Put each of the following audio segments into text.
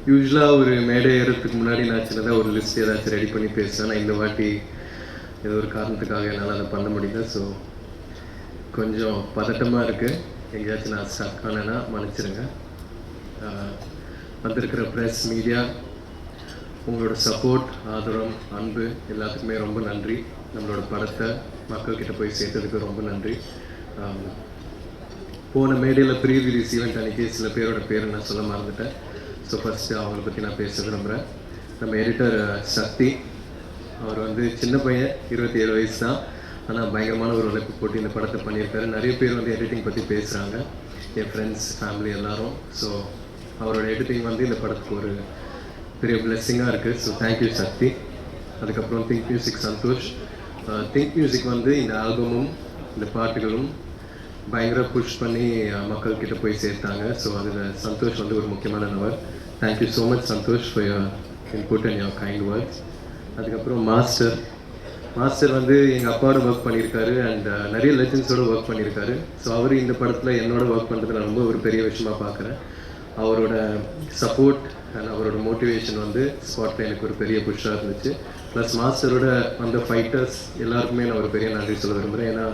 யூஸ்வலாக ஒரு மேடை ஏறதுக்கு முன்னாடி நான் சின்னதாக ஒரு லிஸ்ட் ஏதாச்சும் ரெடி பண்ணி பேசுவேன். ஆனால் இந்த வாட்டி ஏதோ ஒரு காரணத்துக்காக என்னால் அதை பண்ண முடியல. ஸோ கொஞ்சம் பதட்டமாக இருக்குது. எங்கேயாச்சும் நான் ஸ்டக் ஆனேன்னா மன்னிச்சிருங்க. வந்திருக்கிற ப்ரெஸ், மீடியா, உங்களோட சப்போர்ட், ஆதரவு, அன்பு எல்லாத்துக்குமே ரொம்ப நன்றி. நம்மளோட படத்தை மக்கள்கிட்ட போய் சேர்த்ததுக்கு ரொம்ப நன்றி. போன மேடையில் ப்ரீ ரிலீஸ் ஈவெண்ட் அன்றைக்கி சில பேரோட பேரை நான் சொல்ல மறந்துட்டேன். ஸோ ஃபஸ்ட்டு அவங்கள பற்றி நான் பேச விரும்புகிறேன். நம்ம எடிட்டர் சக்தி, அவர் வந்து சின்ன பையன், 27 வயசு தான். ஆனால் பயங்கரமான ஒரு உழைப்பு போட்டு இந்த படத்தை பண்ணியிருக்காரு. நிறைய பேர் வந்து எடிட்டிங் பற்றி பேசுகிறாங்க, என் ஃப்ரெண்ட்ஸ், ஃபேமிலி எல்லோரும். ஸோ அவரோட எடிட்டிங் வந்து இந்த படத்துக்கு ஒரு பெரிய பிளெஸ்ஸிங்காக இருக்குது. So thank you Sakthi. அதுக்கப்புறம் Think Music Santhosh. Think Music வந்து இந்த ஆல்பமும் இந்த பாட்டுகளும் பயங்கர புஷ் பண்ணி மக்கள்கிட்ட போய் சேர்த்தாங்க. ஸோ அதில் சந்தோஷ் வந்து ஒரு முக்கியமான நபர். Thank you so much Santhosh for your input and your kind words. அதுக்கப்புறம் மாஸ்டர் வந்து எங்கள் அப்பாவோட ஒர்க் பண்ணியிருக்காரு அண்ட் நிறைய லெஜண்ட்ஸோட ஒர்க் பண்ணியிருக்காரு. ஸோ அவர் இந்த படத்தில் என்னோட ஒர்க் பண்ணுறது நான் ரொம்ப ஒரு பெரிய விஷயமாக பார்க்குறேன். அவரோட சப்போர்ட் அண்ட் அவரோட மோட்டிவேஷன் வந்து ஸ்பாட்டில் எனக்கு ஒரு பெரிய புஷ்ஷாக இருந்துச்சு. ப்ளஸ் மாஸ்டரோட அந்த ஃபைட்டர்ஸ் எல்லாருக்குமே நான் ஒரு பெரிய நன்றி சொல்ல விரும்புகிறேன். ஏன்னா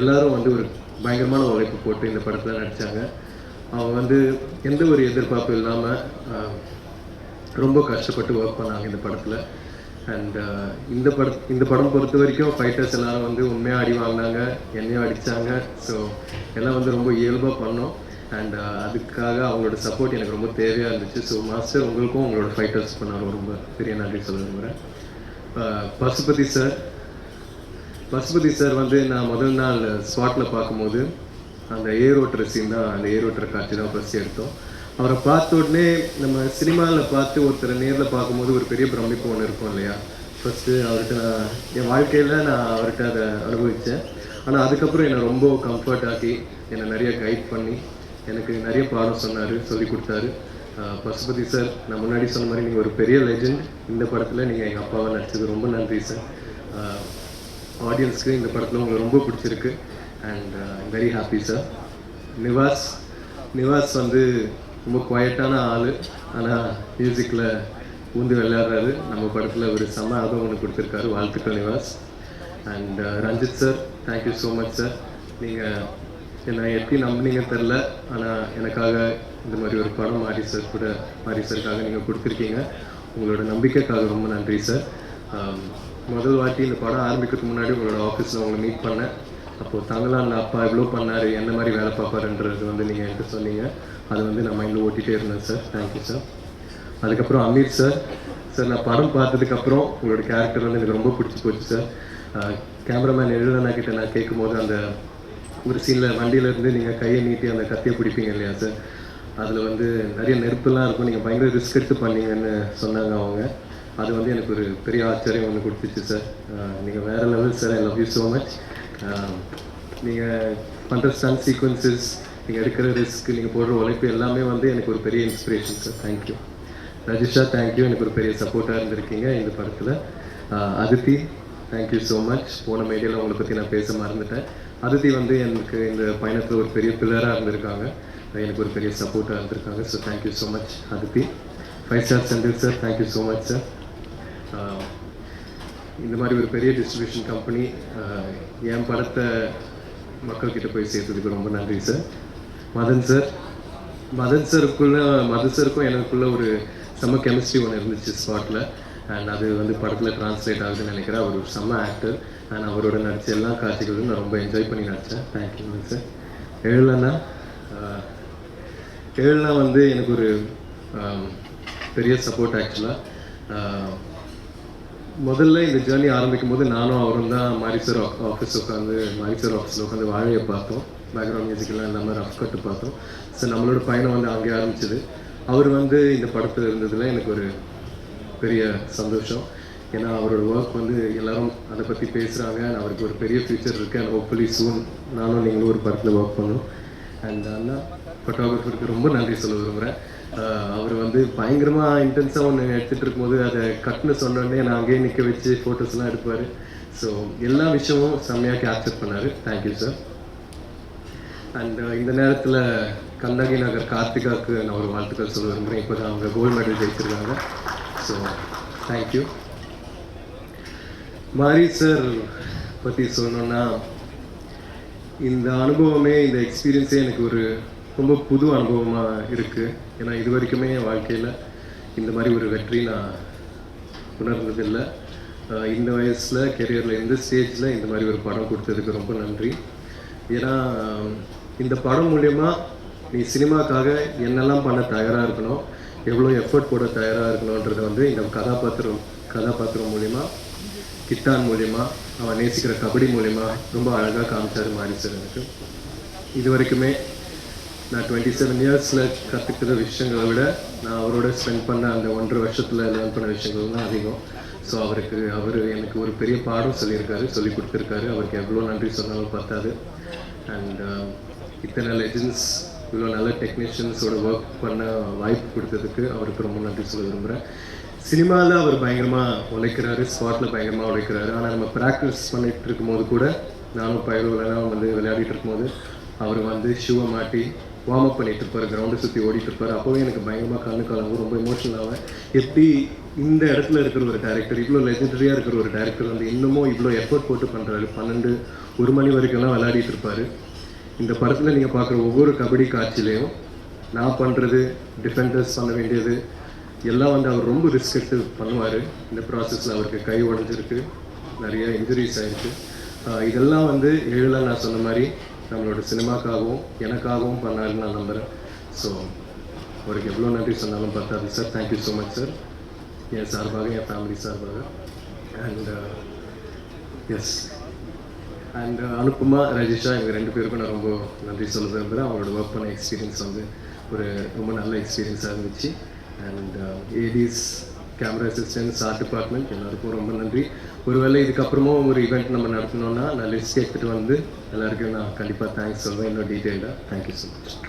எல்லோரும் வந்து ஒரு பயங்கரமான உழைப்பு போட்டு இந்த படத்தில் நடித்தாங்க. அவங்க வந்து எந்த ஒரு எதிர்பார்ப்பு இல்லாமல் ரொம்ப கஷ்டப்பட்டு ஒர்க் பண்ணாங்க இந்த படத்தில். அண்ட் இந்த படம் பொறுத்த வரைக்கும் ஃபைட்டர்ஸ் எல்லோரும் வந்து உண்மையாக அடி வாங்கினாங்க, என்னையும் அடித்தாங்க. ஸோ எல்லாம் வந்து ரொம்ப இயல்பாக பண்ணோம். அண்ட் அதுக்காக அவங்களோட சப்போர்ட் எனக்கு ரொம்ப தேவையாக இருந்துச்சு. ஸோ மாஸ்டர், உங்களுக்கும் உங்களோட ஃபைட்டர்ஸ் பண்ணாலும் ரொம்ப பெரிய நன்றி சொல்ல விரும்புகிறேன். பசுபதி சார் வந்து நான் முதல் நாள் ஸ்பாட்டில் பார்க்கும்போது அந்த ஏரோட்டுற சீன் தான், அந்த ஏரோட்டுற காட்சி தான் ஃபஸ்ட் எடுத்தோம். அவரை பார்த்த உடனே நம்ம சினிமாவில் பார்த்து ஒருத்தரை நேரில் பார்க்கும்போது ஒரு பெரிய பிரமிப்பு ஒன்று இருக்கும் இல்லையா. ஃபஸ்ட்டு அவர்கிட்ட நான் என் வாழ்க்கையில் அவர்கிட்ட அதை அனுபவித்தேன். ஆனால் அதுக்கப்புறம் என்னை ரொம்ப கம்ஃபர்ட் ஆக்கி என்னை நிறைய கைட் பண்ணி எனக்கு நிறைய பாடம் சொன்னார், சொல்லி கொடுத்தாரு. பசுபதி சார், நான் முன்னாடி சொன்ன மாதிரி நீங்கள் ஒரு பெரிய லெஜெண்ட். இந்த படத்தில் நீங்கள் எங்கள் அப்பாவை நடிச்சது ரொம்ப நன்றி சார். ஆடியன்ஸ்க்கு இந்த படத்தில் உங்களுக்கு ரொம்ப பிடிச்சிருக்கு and very happy sir. Nivas வந்து ரொம்ப குவைட்டான ஆள், ஆனால் மியூசிக்கில் ஊந்து விளையாடுறாரு. நம்ம படத்தில் ஒரு செம்ம ஆல்பம் ஒன்று கொடுத்துருக்காரு. வாழ்த்துக்கள் Nivas. And Ranjith sir, thank you so much sir. நீங்கள் என்னை எப்படி நம்பினீங்க தெரில, ஆனால் எனக்காக இந்த மாதிரி ஒரு படம் மாரி சாருக்காக நீங்கள் கொடுத்துருக்கீங்க. உங்களோட நம்பிக்கைக்காக ரொம்ப நன்றி சார். முதல் வாட்டி இந்த படம் ஆரம்பிக்கிறதுக்கு முன்னாடி உங்களோட ஆஃபீஸில் உங்களை மீட் பண்ணேன். அப்போது தங்கலான் அப்பா எவ்வளோ பண்ணார், என்ன மாதிரி வேலை பார்ப்பாருன்றது வந்து நீங்கள் என்கிட்ட சொன்னீங்க. அது வந்து நான் மைண்டில் ஓட்டிகிட்டே இருந்தேன் சார். Thank you sir. அதுக்கப்புறம் அமீர் சார், நான் படம் பார்த்ததுக்கப்புறம் உங்களோட கேரக்டர் வந்து எனக்கு ரொம்ப பிடிச்சி போச்சு சார். கேமராமேன் எழுதனா கிட்ட நான் கேட்கும்போது அந்த ஒரு சீனில் வண்டியிலேருந்து நீங்கள் கையை நீட்டி அந்த கத்தியை பிடிப்பீங்க இல்லையா சார், அதில் வந்து நிறைய நெருப்புலாம் இருக்கும், நீங்கள் பயங்கர ரிஸ்க் எடுத்து பண்ணீங்கன்னு சொன்னாங்க அவங்க. அது வந்து எனக்கு ஒரு பெரிய ஆச்சரியம் ஒன்று கொடுத்துச்சு சார். நீங்கள் வேறு level sir. I love you so much. நீங்கள் பண்ணுற ஸ்டன் சீக்வன்சஸ், நீங்கள் எடுக்கிற ரிஸ்க், நீங்கள் போடுற உழைப்பு எல்லாமே வந்து எனக்கு ஒரு பெரிய inspiration sir. Thank you. Rajisha, thank you. எனக்கு ஒரு பெரிய சப்போர்ட்டாக இருந்திருக்கீங்க இந்த படத்தில். Aditi, thank you so much. போன மீடியாவில் உங்களை பற்றி நான் பேச மறந்துட்டேன். அதித்தி வந்து எனக்கு இந்த பயணத்தில் ஒரு பெரிய பில்லராக இருந்திருக்காங்க, எனக்கு ஒரு பெரிய சப்போர்ட்டாக இருந்திருக்காங்க. So thank you so much Aditi. 5 star Senthil sir, thank you so much sir. இந்த மாதிரி ஒரு பெரிய டிஸ்ட்ரிபியூஷன் கம்பெனி என் படத்தை மக்கள்கிட்ட போய் சேர்த்ததுக்கு ரொம்ப நன்றி சார். மதன் சாருக்கும் எனக்குள்ள ஒரு செம்ம கெமிஸ்ட்ரி ஒன்று இருந்துச்சு ஸ்பாட்டில். அண்ட் அது வந்து படத்தில் டிரான்ஸ்லேட் ஆகுதுன்னு நினைக்கிறேன். அவர் ஒரு செம்ம ஆக்டர் அண்ட் அவரோட நடித்த எல்லா காட்சிகளும் நான் ரொம்ப என்ஜாய் பண்ணி நடித்தேன். Thank you sir. ஏழுனா வந்து எனக்கு ஒரு பெரிய சப்போர்ட் ஆக்சுவலாக. முதல்ல இந்த ஜேர்னி ஆரம்பிக்கும் போது நானும் அவரும் தான் மாரிசர் ஆஃபீஸில் உட்காந்து வாழையை பார்த்தோம். பேக்ரவுண்ட் மியூசிக்கெல்லாம் இல்லாமல் ரஃப் கட்டு பார்த்தோம். ஸோ நம்மளோட பயணம் வந்து அங்கே ஆரம்பிச்சிது. அவர் வந்து இந்த படத்தில் இருந்ததில் எனக்கு ஒரு பெரிய சந்தோஷம். ஏன்னா அவரோட ஒர்க் வந்து எல்லோரும் அதை பற்றி பேசுகிறாங்க. அவருக்கு ஒரு பெரிய ஃபியூச்சர் இருக்குது. அண்ட் ஹோப்ஃபுல்லி சூன் நானும் நீங்களும் ஒரு படத்தில் ஒர்க் பண்ணணும். அண்ட் அண்ணா ஃபோட்டோகிராஃபருக்கு ரொம்ப நன்றி சொல்ல விரும்புகிறேன். அவர் வந்து பயங்கரமாக இன்டென்ஸாக ஒன்று எடுத்துகிட்டு இருக்கும்போது அதை கட்டுன்னு சொன்னோடனே நான் அங்கேயே நிற்க வச்சு ஃபோட்டோஸ்லாம் எடுப்பார். ஸோ எல்லா விஷயமும் செம்மையாக கேப்சர் பண்ணார். Thank you sir. அண்ட் இந்த நேரத்தில் கண்ணகி நகர் கார்த்திகாவுக்கு நான் ஒரு வாழ்த்துக்கள் சொல்ல விரும்புகிறேன். இப்போ தான் அவங்க கோல்டு மெடல் ஜெயிச்சிருக்காங்க. So thank you. மாரி சார் பற்றி சொல்லணுன்னா, இந்த அனுபவமே, இந்த எக்ஸ்பீரியன்ஸே எனக்கு ஒரு ரொம்ப புது அனுபவமாக இருக்குது. ஏன்னா இது வரைக்குமே என் வாழ்க்கையில் இந்த மாதிரி ஒரு வெற்றி நான் உணர்ந்ததில்லை. இந்த வயசில் கெரியரில் இந்த ஸ்டேஜில் இந்த மாதிரி ஒரு படம் கொடுத்ததுக்கு ரொம்ப நன்றி. ஏன்னா இந்த படம் மூலயமா நீ சினிமாக்காக என்னெல்லாம் பண்ண தயாராக இருக்கணும், எவ்வளோ எஃபர்ட் போட தயாராக இருக்கணுன்றது வந்து இந்த கதாபாத்திரம் மூலிமா, கிட்டான் மூலிமா, அவன் நேசிக்கிற கபடி மூலிமா ரொம்ப அழகாக காமிச்சார் மாரி சார். எனக்கு இது வரைக்குமே நான் 27 இயர்ஸில் கற்றுக்கிற விஷயங்களை விட நான் அவரோட ஸ்பெண்ட் பண்ண அந்த 1.5 வருஷத்தில் லேர்ன் பண்ண விஷயங்கள் தான் அதிகம். ஸோ அவர் எனக்கு ஒரு பெரிய பாடம் சொல்லி கொடுத்துருக்காரு. அவருக்கு எவ்வளோ நன்றி சொன்னாலும் பத்தாது. அண்ட் இத்தனை லெஜண்ட்ஸ், இவ்வளோ நல்ல டெக்னீஷியன்ஸோட ஒர்க் பண்ண வாய்ப்பு கொடுத்ததுக்கு அவருக்கு ரொம்ப நன்றி சொல்ல விரும்புகிறேன். சினிமாவில் அவர் பயங்கரமாக உழைக்கிறாரு, ஸ்பாட்டில் பயங்கரமாக உழைக்கிறாரு. ஆனால் நம்ம ப்ராக்டிஸ் பண்ணிகிட்டு இருக்கும்போது கூட, நானும் பயிலெல்லாம் வந்து விளையாடிட்டு இருக்கும்போது அவர் வந்து ஷூவை மாட்டி வார்ம் அப் பண்ணிட்டு இருப்பார், கிரவுண்டை சுற்றி ஓடிட்டு இருப்பார். அப்போவே எனக்கு பயங்கரமாக கண்ணு கலங்கும், ரொம்ப எமோஷனல் ஆவேன். எப்படி இந்த இடத்துல இருக்கிற ஒரு டேரக்டர், இவ்வளோ லெஜெண்டரியாக இருக்கிற ஒரு டேரக்டர் வந்து இன்னமும் இவ்வளோ எஃபர்ட் போட்டு பண்ணுறாரு. 12-1 மணி வரைக்கும்லாம் விளையாடிட்டு இருப்பார். இந்த படத்தில் நீங்கள் பார்க்குற ஒவ்வொரு கபடி காட்சியிலையும் நான் பண்ணுறது, டிஃபெண்டர்ஸ் பண்ண வேண்டியது எல்லாம் வந்து அவர் ரொம்ப ரிஸ்க் எடுத்து பண்ணுவார். இந்த ப்ராசஸில் அவருக்கு கை உடஞ்சிருக்கு, நிறைய இன்ஜுரிஸ் ஆகிருக்கு. இதெல்லாம் வந்து எழுதலாம் நான் சொன்ன மாதிரி நம்மளோட சினிமாக்காகவும் எனக்காகவும் பண்ணாருன்னு நான் நம்புகிறேன். ஸோ அவருக்கு எவ்வளோ நன்றி சொன்னாலும் பத்தாது sir. Thank you so much sir, என் சார்பாக, என் ஃபேமிலி சார்பாக. And S, and Anupama, Rajisha, இவங்க 2 பேருக்கும் நான் ரொம்ப நன்றி சொல்ல விரும்புகிறேன். அவங்களோட ஒர்க் பண்ண எக்ஸ்பீரியன்ஸ் வந்து ஒரு ரொம்ப நல்ல எக்ஸ்பீரியன்ஸாக இருந்துச்சு. And ADs, camera assistants, art department எல்லாருக்கும் ரொம்ப நன்றி. ஒருவேளை இதுக்கப்புறமும் ஒரு ஈவெண்ட் நம்ம நடத்தணும்னா நான் லிஸ்ட் எடுத்துகிட்டு வந்து எல்லாருக்கும் நான் கண்டிப்பாக தேங்க்ஸ் சொல்வேன் இன்னும் டீட்டெயிலாக. Thank you so much.